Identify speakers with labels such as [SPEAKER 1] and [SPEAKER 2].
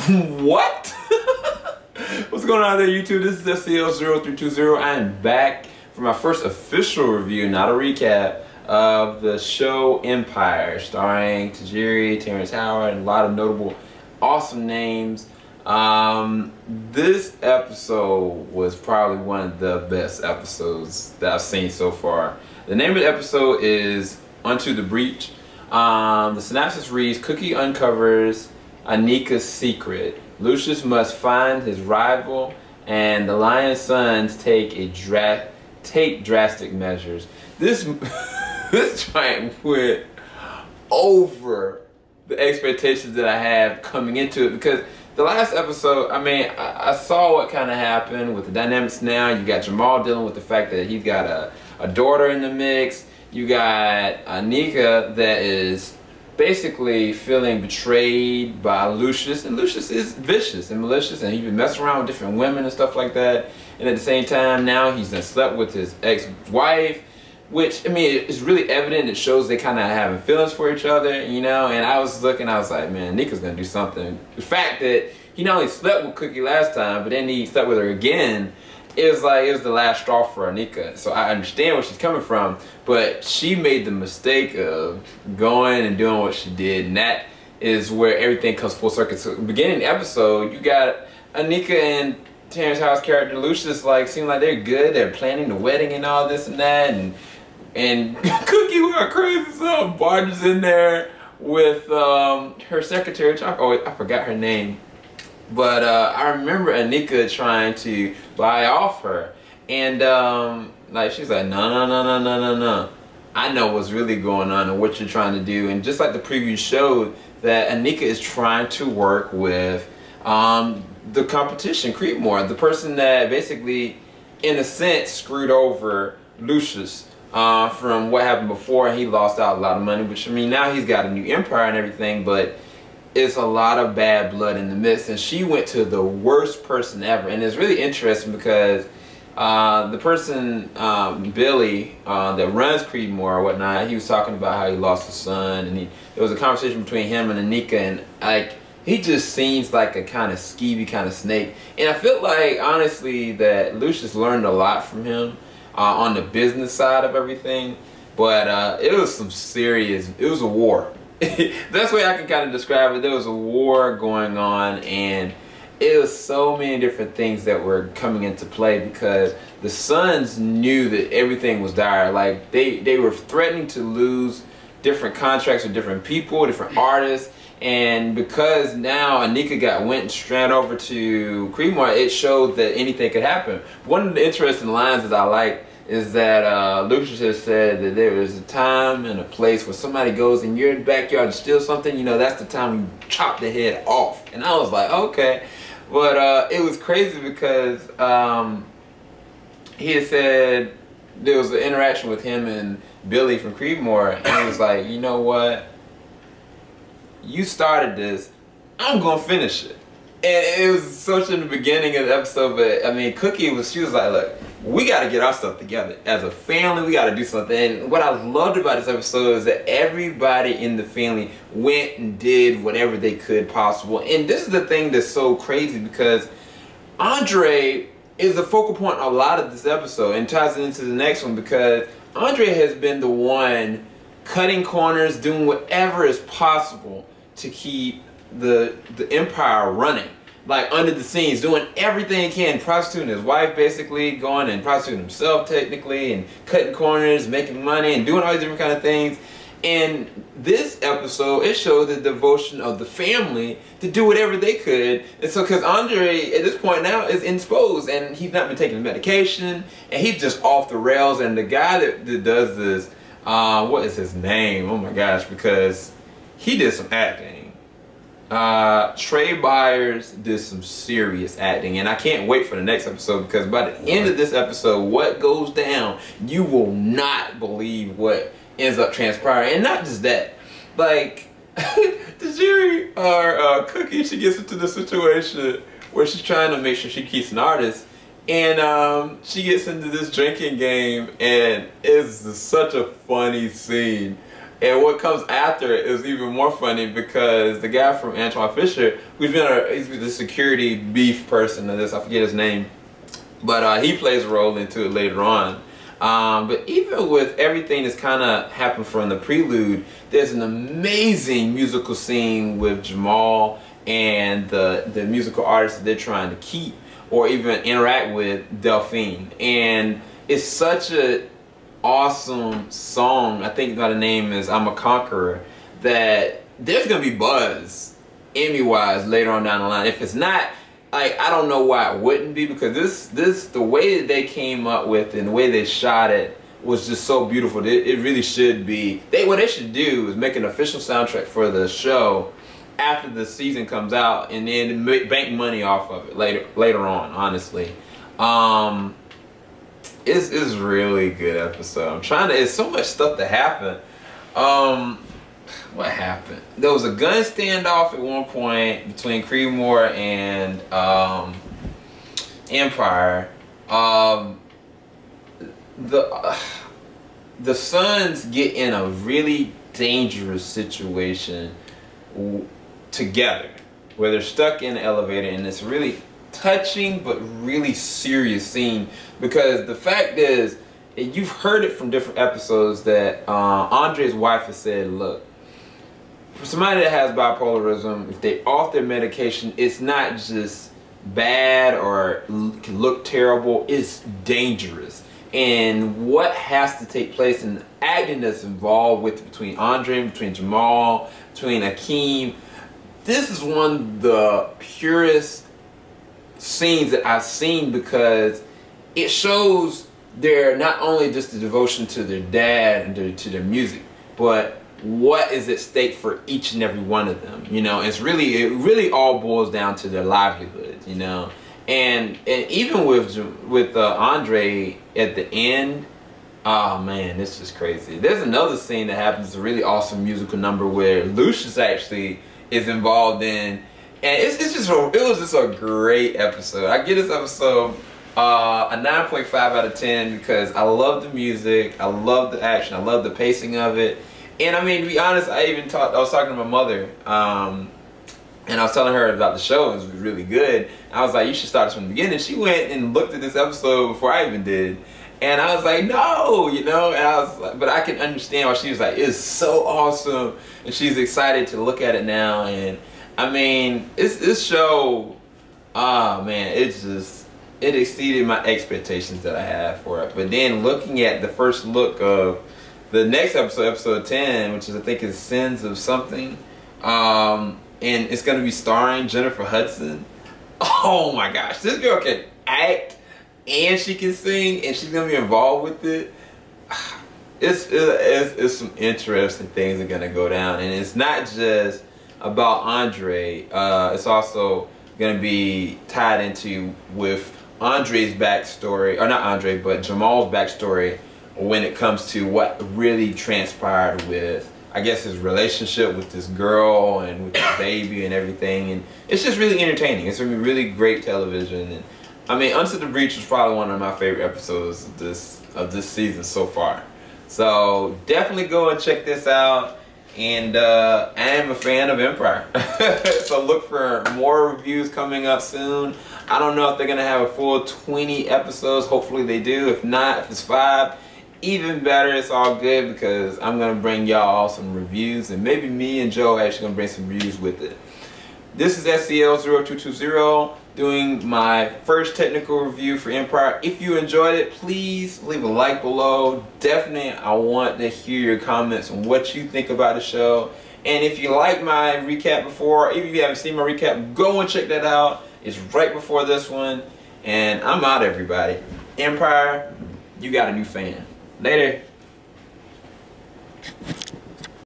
[SPEAKER 1] What? What's going on there, YouTube? This is SCL0320. I am back for my first official review, not a recap, of the show Empire, starring Tajiri, Terrence Howard, and a lot of notable, awesome names. This episode was probably one of the best episodes that I've seen so far. The name of the episode is Unto the Breach. The synopsis reads, Cookie uncovers Anika's secret. Lucious must find his rival, and the Lyon sons take drastic measures. This giant went over the expectations that I have coming into it, because the last episode, I mean, I saw what kind of happened with the dynamics. Now you got Jamal dealing with the fact that he's got a daughter in the mix. You got Anika that is basically feeling betrayed by Lucious, and Lucious is vicious and malicious, and he's been messing around with different women and stuff like that. And at the same time, now he's done slept with his ex-wife, which, I mean, it's really evident. It shows they kind of having feelings for each other, you know. And I was looking, I was like, man, Nika's gonna do something. The fact that he not only slept with Cookie last time, but then he slept with her again, it was like it was the last straw for Anika. So I understand where she's coming from, but she made the mistake of going and doing what she did, and that is where everything comes full circle. So beginning of the episode, you got Anika and Terrence Howard's character Lucious, like, seem like they're good. They're planning the wedding and all this and that, and Cookie went crazy, so barges in there with her secretary, which I forgot her name. But I remember Anika trying to buy off her, and like, she's like, no. I know what's really going on and what you're trying to do. And just like the preview showed, that Anika is trying to work with the competition, Creedmore, the person that basically, in a sense, screwed over Lucious from what happened before, and he lost out a lot of money. Which, I mean, now he's got a new empire and everything, but it's a lot of bad blood in the midst, and she went to the worst person ever. And it's really interesting because the person, Billy, that runs Creedmore or whatnot, he was talking about how he lost his son, and there was a conversation between him and Anika, and like, he just seems like a kind of skeevy kind of snake. And I feel like, honestly, that Lucious learned a lot from him on the business side of everything, but it was some serious, it was a war. That's the way I can kind of describe it. There was a war going on, and it was so many different things that were coming into play, because the sons knew that everything was dire. Like, they were threatening to lose different contracts with different people, different artists, and because now Anika went straight over to Creedmore, it showed that anything could happen. One of the interesting lines that I like is that Lucious has said that there is a time and a place where somebody goes in your backyard to steal something, you know, that's the time you chop the head off. And I was like, okay. But it was crazy because he had said there was an interaction with him and Billy from Creedmore, and he was like, you know what? You started this, I'm gonna finish it. And it was such in the beginning of the episode, but I mean, Cookie she was like, look, we gotta get our stuff together. As a family, we gotta do something. And what I loved about this episode is that everybody in the family went and did whatever they could possible. And this is the thing that's so crazy, because Andre is the focal point of a lot of this episode, and ties it into the next one, because Andre has been the one cutting corners, doing whatever is possible to keep the empire running, like under the scenes, doing everything he can, prostituting his wife, basically going and prostituting himself technically, and cutting corners, making money, and doing all these different kind of things. And this episode, it showed the devotion of the family to do whatever they could. And so, because Andre at this point now is indisposed, and he's not been taking medication, and he's just off the rails. And the guy that does this, what is his name? Oh my gosh, because he did some acting. Tari Bayers did some serious acting, and I can't wait for the next episode, because by the end of this episode, what goes down, you will not believe what ends up transpiring. And not just that, like, Tajiri or Cookie, she gets into the situation where she's trying to make sure she keeps an artist, and she gets into this drinking game, and it's such a funny scene And what comes after it is even more funny because the guy from Antoine Fisher, who's been he's the security beef person of this, I forget his name, but he plays a role into it later on. But even with everything that's kind of happened from the prelude, there's an amazing musical scene with Jamal and the musical artists that they're trying to keep or even interact with, Delphine. And it's such a awesome song. I think the name is I'm a Conqueror, that there's gonna be buzz Emmy-wise later on down the line. If it's not, like, I don't know why it wouldn't be, because this the way that they came up with and the way they shot it was just so beautiful. It really should be. What they should do is make an official soundtrack for the show after the season comes out, and then bank money off of it later on. Honestly, it's really good episode. I'm trying to. It's so much stuff to happen. What happened? There was a gun standoff at one point between Creedmore and Empire. The sons get in a really dangerous situation together, where they're stuck in the elevator, and it's really touching but really serious scene, because the fact is, you've heard it from different episodes that Andre's wife has said, look, for somebody that has bipolarism, if they off their medication, it's not just bad or can look terrible, it's dangerous. And what has to take place in the acting that's involved between Andre, between Jamal, between Akeem, this is one of the purest scenes that I've seen, because it shows their not only just the devotion to their dad and to their music, but what is at stake for each and every one of them. You know, it really all boils down to their livelihood. You know, and even with Andre at the end, oh man, it's just crazy. There's another scene that happens, a really awesome musical number where Lucious actually is involved in, and it was just a great episode. I give this episode a 9.5 out of 10 because I love the music, I love the action, I love the pacing of it. And I mean, to be honest, I was talking to my mother, and I was telling her about the show. It was really good. I was like, you should start from the beginning. She went and looked at this episode before I even did. And I was like, no, you know, and I was like, but I can understand why she was like, it's so awesome. And she's excited to look at it now. And I mean, this show, oh man, it exceeded my expectations that I had for it. But then looking at the first look of the next episode, episode 10, which is, I think, is Sins of Something, and it's going to be starring Jennifer Hudson. Oh my gosh, this girl can act and she can sing, and she's going to be involved with it. It's some interesting things that are going to go down, and it's not just about Andre. It's also going to be tied into with Andre's backstory, or not Andre, but Jamal's backstory, when it comes to what really transpired with, I guess, his relationship with this girl and with the baby and everything. And it's just really entertaining. It's gonna be really great television. And I mean, Unto the Breach was probably one of my favorite episodes of this season so far. So definitely go and check this out. And I am a fan of Empire. So look for more reviews coming up soon. I don't know if they're gonna have a full 20 episodes. Hopefully they do. If not, if it's 5, even better. It's all good, because I'm gonna bring y'all some reviews, and maybe me and Joe actually gonna bring some reviews with it. This is SCL0220 doing my first technical review for Empire. If you enjoyed it, please leave a like below. Definitely, I want to hear your comments on what you think about the show. And if you like my recap before, even if you haven't seen my recap, go and check that out. It's right before this one. And I'm out, everybody. Empire, you got a new fan. Later.